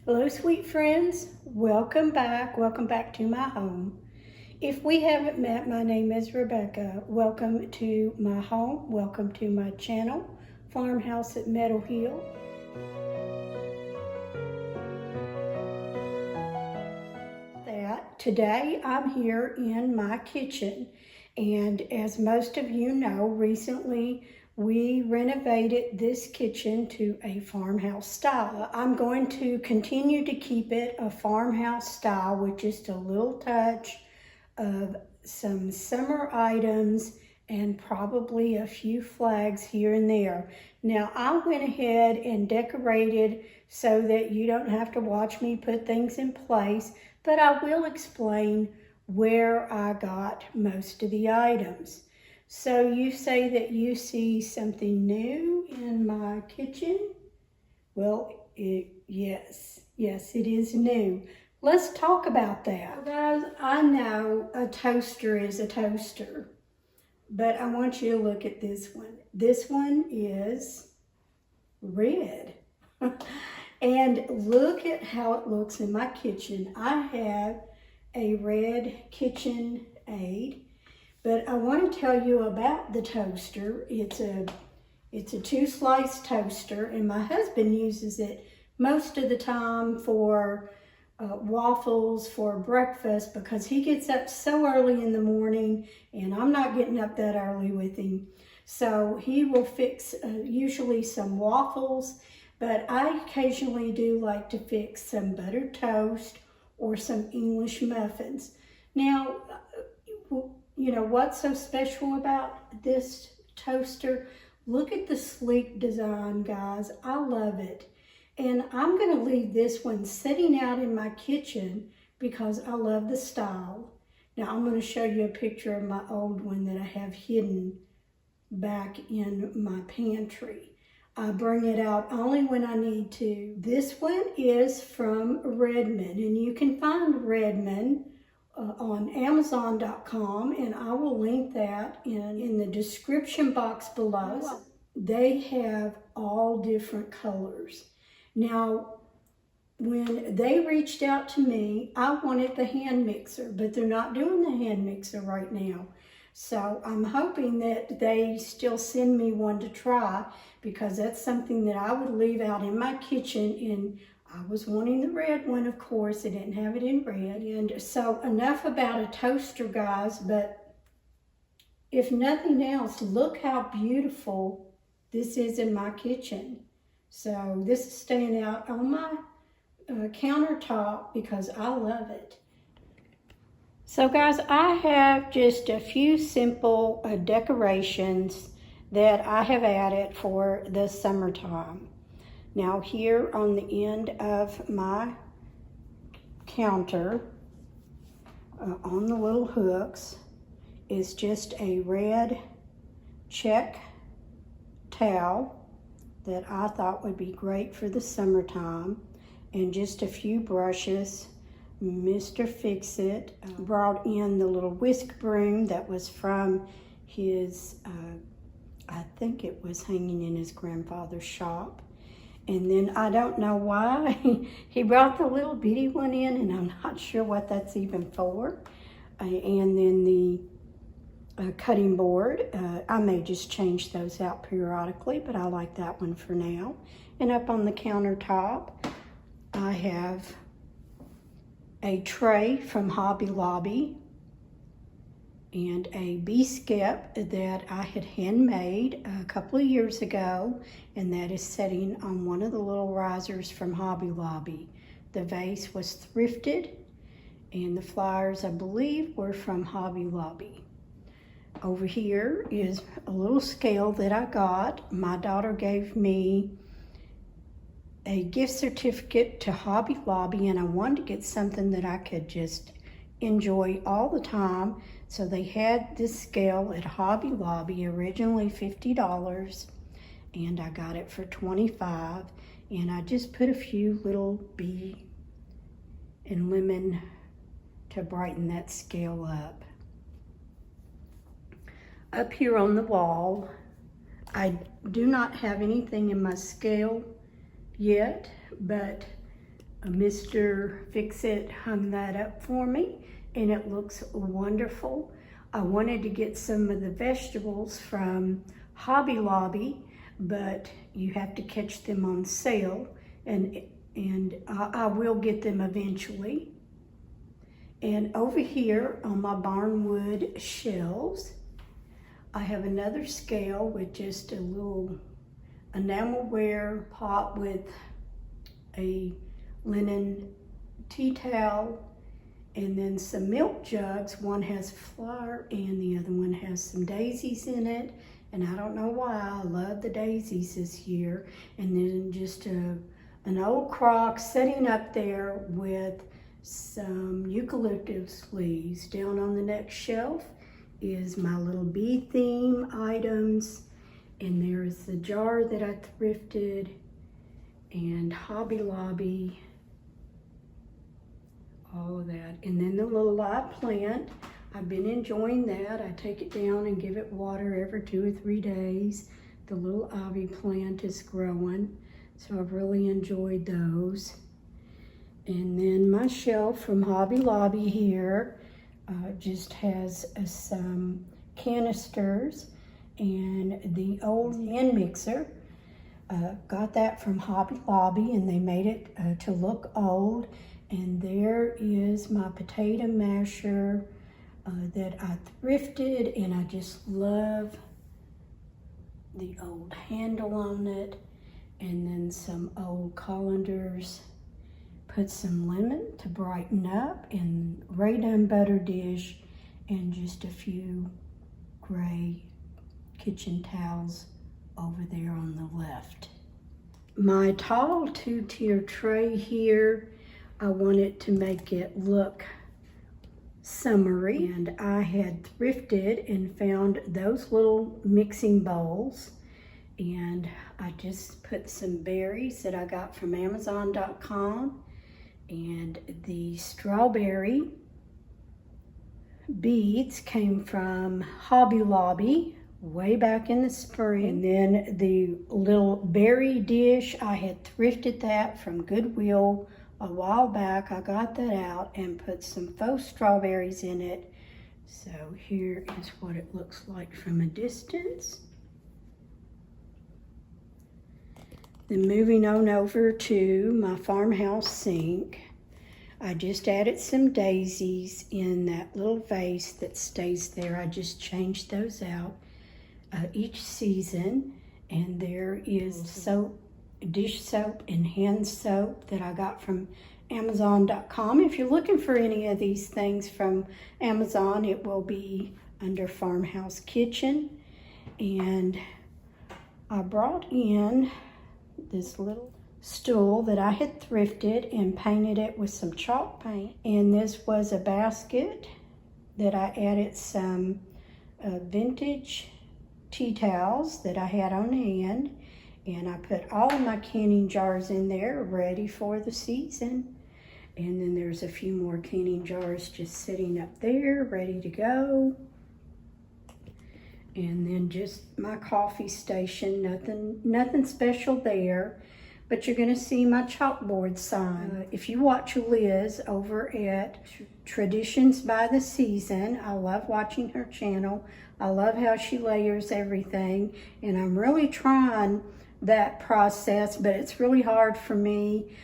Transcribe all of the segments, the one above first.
Hello, sweet friends. Welcome back. Welcome back to my home. If we haven't met, my name is Rebecca. Welcome to my home. Welcome to my channel, Farmhouse at Meadow Hill. Today I'm here in my kitchen, and as most of you know, recently we renovated this kitchen to a farmhouse style. I'm going to continue to keep it a farmhouse style with just a little touch of some summer items and probably a few flags here and there. Now, I went ahead and decorated so that you don't have to watch me put things in place, but I will explain where I got most of the items. So you say that you see something new in my kitchen? Well, yes, it is new. Let's talk about that. Well, guys, I know a toaster is a toaster, but I want you to look at this one. This one is red. And look at how it looks in my kitchen. I have a red KitchenAid, but I want to tell you about the toaster. It's a 2-slice toaster, and my husband uses it most of the time for waffles for breakfast because he gets up so early in the morning, and I'm not getting up that early with him. So he will fix usually some waffles, but I occasionally do like to fix some buttered toast or some English muffins. Now, you know what's so special about this toaster? Look at the sleek design, guys. I love it. And I'm going to leave this one sitting out in my kitchen because I love the style. Now, I'm going to show you a picture of my old one that I have hidden back in my pantry. I bring it out only when I need to. This one is from Redmond, and you can find Redmond on Amazon.com, and I will link that in the description box below. They have all different colors. Now, when they reached out to me, I wanted the hand mixer, but they're not doing the hand mixer right now. So I'm hoping that they still send me one to try, because that's something that I would leave out in my kitchen. And I was wanting the red one, of course. They didn't have it in red. And so enough about a toaster, guys, but if nothing else, look how beautiful this is in my kitchen. So this is staying out on my countertop because I love it. So guys, I have just a few simple decorations that I have added for the summertime. Now here on the end of my counter, on the little hooks, is just a red check towel that I thought would be great for the summertime, and just a few brushes. Mr. Fix-It brought in the little whisk broom that was from his, I think it was hanging in his grandfather's shop. And then I don't know why, he brought the little bitty one in, and I'm not sure what that's even for. And then the cutting board, I may just change those out periodically, but I like that one for now. And up on the countertop, I have a tray from Hobby Lobby and a bee-skep that I had handmade a couple of years ago, and that is sitting on one of the little risers from Hobby Lobby. The vase was thrifted, and the flowers, I believe, were from Hobby Lobby. Over here is a little scale that I got. My daughter gave me a gift certificate to Hobby Lobby, and I wanted to get something that I could just enjoy all the time. So they had this scale at Hobby Lobby, originally $50, and I got it for $25. And I just put a few little bee and lemon to brighten that scale up. Up here on the wall, I do not have anything in my scale yet, but Mr. Fix-It hung that up for me, and it looks wonderful. I wanted to get some of the vegetables from Hobby Lobby, but you have to catch them on sale, and I will get them eventually. And over here on my barnwood shelves, I have another scale with just a little enamelware pot with a linen tea towel, and then some milk jugs. One has flour and the other one has some daisies in it. And I don't know why, I love the daisies this year. And then just an old crock sitting up there with some eucalyptus leaves. Down on the next shelf is my little bee theme items. And there's the jar that I thrifted, and Hobby Lobby, all of that. And then the little live plant, I've been enjoying that. I take it down and give it water every 2 or 3 days. The little ivy plant is growing, so I've really enjoyed those. And then my shelf from Hobby Lobby here just has some canisters and the old hand mixer. Got that from Hobby Lobby, and they made it to look old. And there is my potato masher that I thrifted, and I just love the old handle on it. And then some old colanders. Put some lemon to brighten up, and Ray Done butter dish, and just a few gray kitchen towels over there on the left. My tall 2-tier tray here, I wanted to make it look summery, and I had thrifted and found those little mixing bowls, and I just put some berries that I got from Amazon.com, and the strawberry beads came from Hobby Lobby way back in the spring. And then the little berry dish, I had thrifted that from Goodwill a while back. I got that out and put some faux strawberries in it. So here is what it looks like from a distance. Then moving on over to my farmhouse sink, I just added some daisies in that little vase that stays there. I just changed those out each season. And there is soap, dish soap and hand soap that I got from Amazon.com. If you're looking for any of these things from Amazon, it will be under Farmhouse Kitchen. And I brought in this little stool that I had thrifted and painted it with some chalk paint. And this was a basket that I added some vintage tea towels that I had on hand. And I put all of my canning jars in there ready for the season. And then there's a few more canning jars just sitting up there ready to go. And then just my coffee station, nothing special there. But you're gonna see my chalkboard sign. If you watch Liz over at Traditions by the Season, I love watching her channel. I love how she layers everything. And I'm really trying that process, but it's really hard for me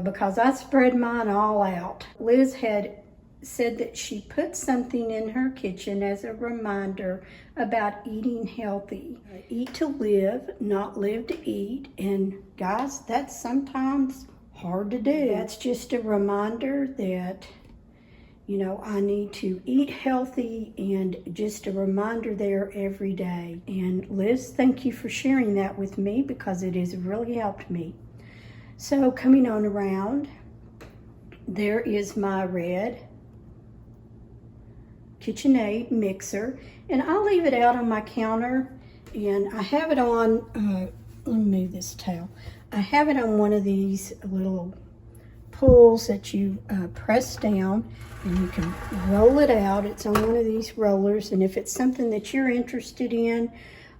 because I spread mine all out. Liz had said that she put something in her kitchen as a reminder about eating healthy. Eat to live, not live to eat. And guys, that's sometimes hard to do. That's just a reminder that, you know, I need to eat healthy, and just a reminder there every day. And Liz, thank you for sharing that with me because it has really helped me. So coming on around, there is my red KitchenAid mixer, and I'll leave it out on my counter, and I have it on, let me move this towel. I have it on one of these little pulls that you press down, and you can roll it out. It's on one of these rollers, and if it's something that you're interested in,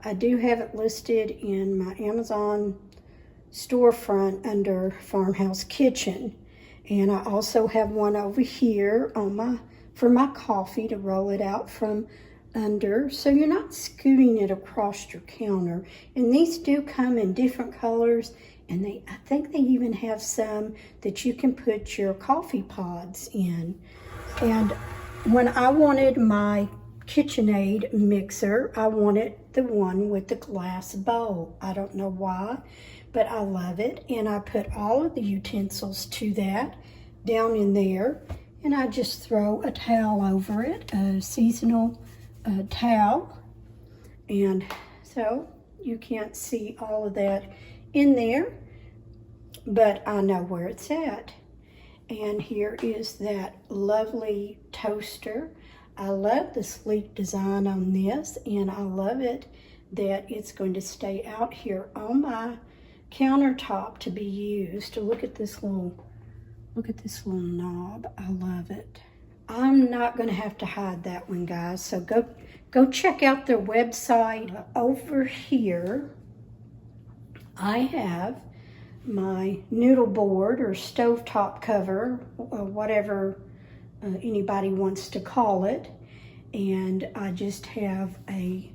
I do have it listed in my Amazon storefront under Farmhouse Kitchen. And I also have one over here on for my coffee to roll it out from under, so you're not scooting it across your counter. And these do come in different colors, and I think they even have some that you can put your coffee pods in. And when I wanted my KitchenAid mixer, I wanted the one with the glass bowl. I don't know why, but I love it. And I put all of the utensils to that down in there, and I just throw a towel over it, a seasonal towel. And so you can't see all of that in there, but I know where it's at. And here is that lovely toaster. I love the sleek design on this, and I love it that it's going to stay out here on my countertop to be used. Look at this little knob. I love it. I'm not going to have to hide that one, guys, so go check out their website. Over here I have my noodle board or stovetop cover, or whatever anybody wants to call it. And I just have a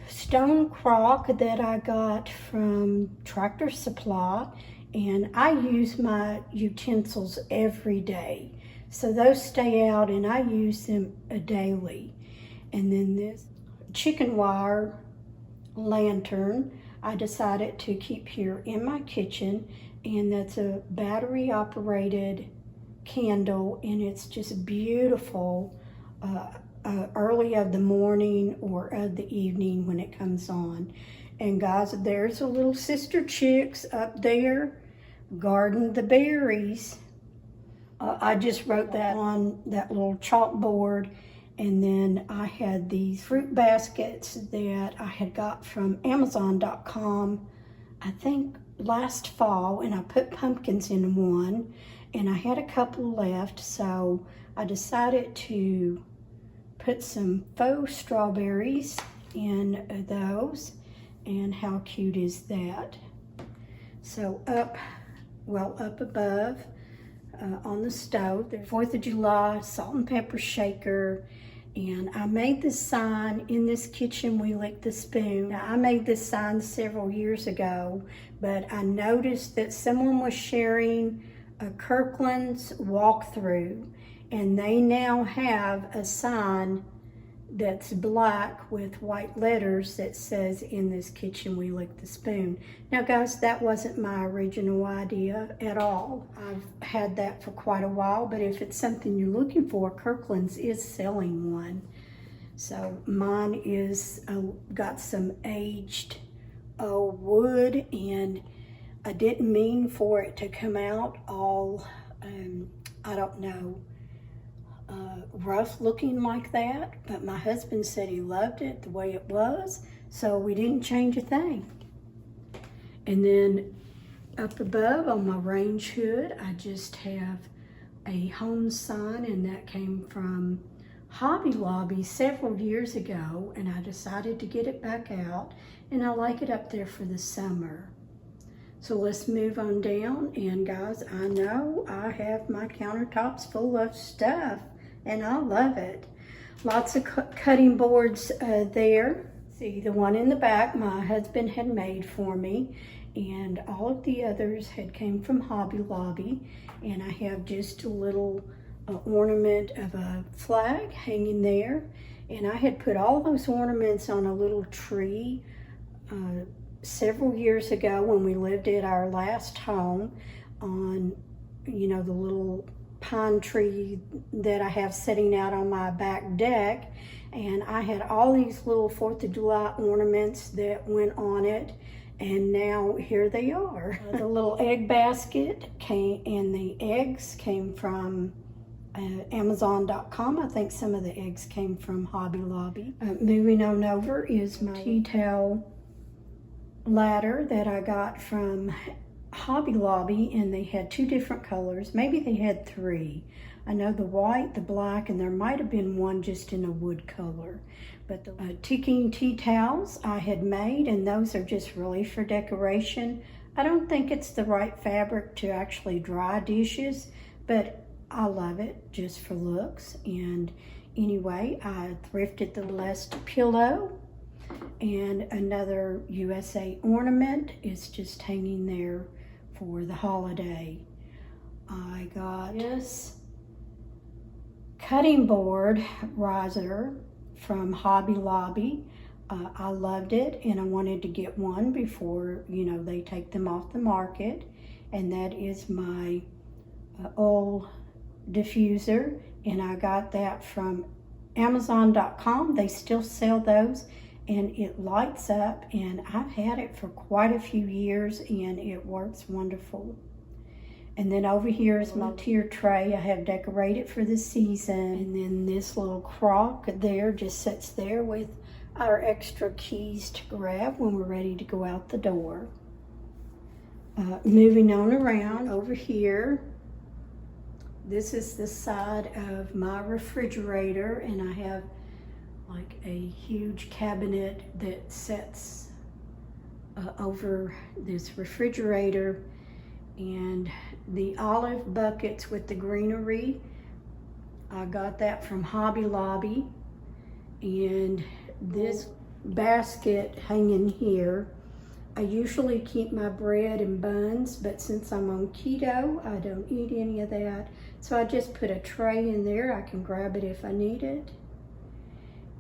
stone crock that I got from Tractor Supply, and I use my utensils every day, so those stay out and I use them daily. And then this chicken wire lantern I decided to keep here in my kitchen, and that's a battery operated candle, and it's just beautiful early of the morning or of the evening when it comes on. And guys, there's a little sister chicks up there guarding the berries. I just wrote that on that little chalkboard. And then I had these fruit baskets that I had got from Amazon.com, I think last fall, and I put pumpkins in one, and I had a couple left, so I decided to put some faux strawberries in those. And how cute is that? So up above on the stove, the 4th of July salt and pepper shaker. And I made this sign, "In this kitchen we lick the spoon." Now, I made this sign several years ago, but I noticed that someone was sharing a Kirkland's walkthrough, and they now have a sign that's black with white letters that says, "In this kitchen we lick the spoon." Now guys, that wasn't my original idea at all. I've had that for quite a while, but if it's something you're looking for, Kirkland's is selling one. So mine is got some aged wood, and I didn't mean for it to come out all, I don't know, rough looking like that, but my husband said he loved it the way it was, so we didn't change a thing. And then up above on my range hood, I just have a home sign, and that came from Hobby Lobby several years ago, and I decided to get it back out, and I like it up there for the summer. So let's move on down, and guys, I know I have my countertops full of stuff, and I love it. Lots of cutting boards there. See, the one in the back my husband had made for me, and all of the others had came from Hobby Lobby. And I have just a little ornament of a flag hanging there, and I had put all those ornaments on a little tree several years ago when we lived at our last home, on, you know, the little pine tree that I have sitting out on my back deck. And I had all these little 4th of July ornaments that went on it, and now here they are. The little egg basket came, and the eggs came from Amazon.com. I think some of the eggs came from Hobby Lobby. Moving on over is my tea towel ladder that I got from Hobby Lobby, and they had 2 different colors. Maybe they had 3. I know the white, the black, and there might have been one just in a wood color. But the ticking tea towels I had made, and those are just really for decoration. I don't think it's the right fabric to actually dry dishes, but I love it just for looks. And anyway, I thrifted the last pillow, and another USA ornament is just hanging there for the holiday. I got this cutting board riser from Hobby Lobby. I loved it, and I wanted to get one before, they take them off the market. And that is my oil diffuser, and I got that from Amazon.com. They still sell those, and it lights up, and I've had it for quite a few years, and it works wonderful. And then over here is my tier tray I have decorated for the season. And then this little crock there just sits there with our extra keys to grab when we're ready to go out the door. Moving on around over here, this is the side of my refrigerator, and I have like a huge cabinet that sits over this refrigerator. And the olive buckets with the greenery, I got that from Hobby Lobby. And this basket hanging here, I usually keep my bread and buns, but since I'm on keto, I don't eat any of that. So I just put a tray in there. I can grab it if I need it.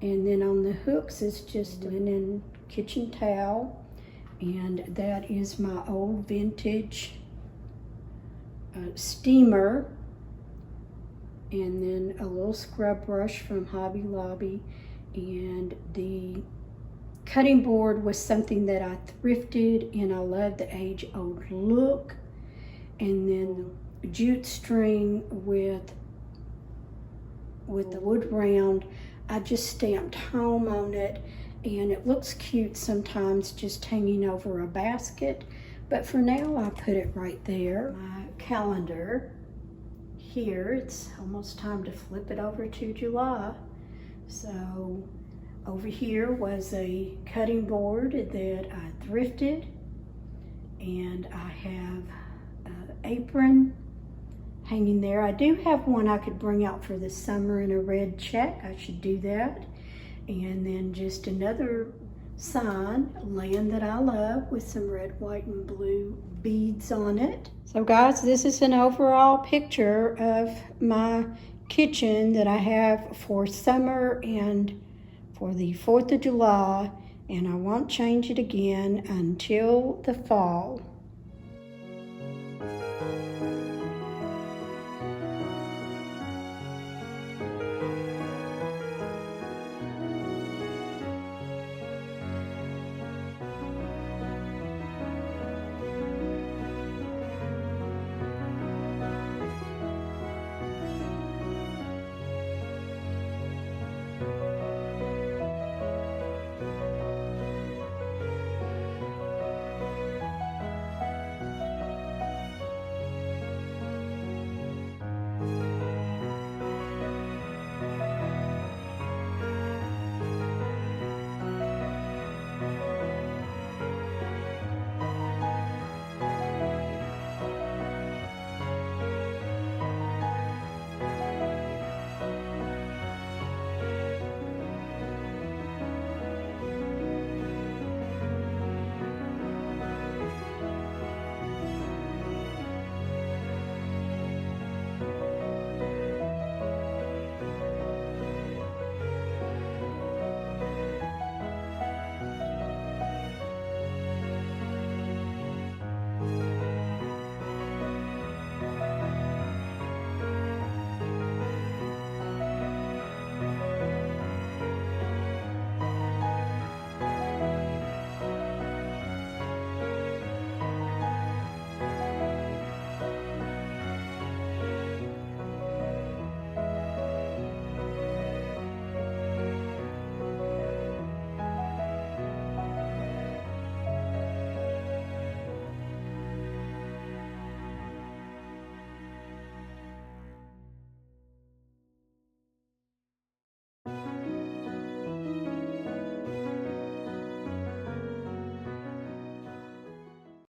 And then on the hooks is just linen kitchen towel. And that is my old vintage steamer, and then a little scrub brush from Hobby Lobby. And the cutting board was something that I thrifted, and I love the age-old look. And then jute string with the wood round, I just stamped home on it, and it looks cute sometimes just hanging over a basket. But for now, I put it right there. My calendar here, it's almost time to flip it over to July. So over here was a cutting board that I thrifted, and I have an apron hanging there. I do have one I could bring out for the summer in a red check. I should do that. And then just another sign, Land That I Love, with some red, white, and blue beads on it. So guys, this is an overall picture of my kitchen that I have for summer and for the 4th of July, and I won't change it again until the fall.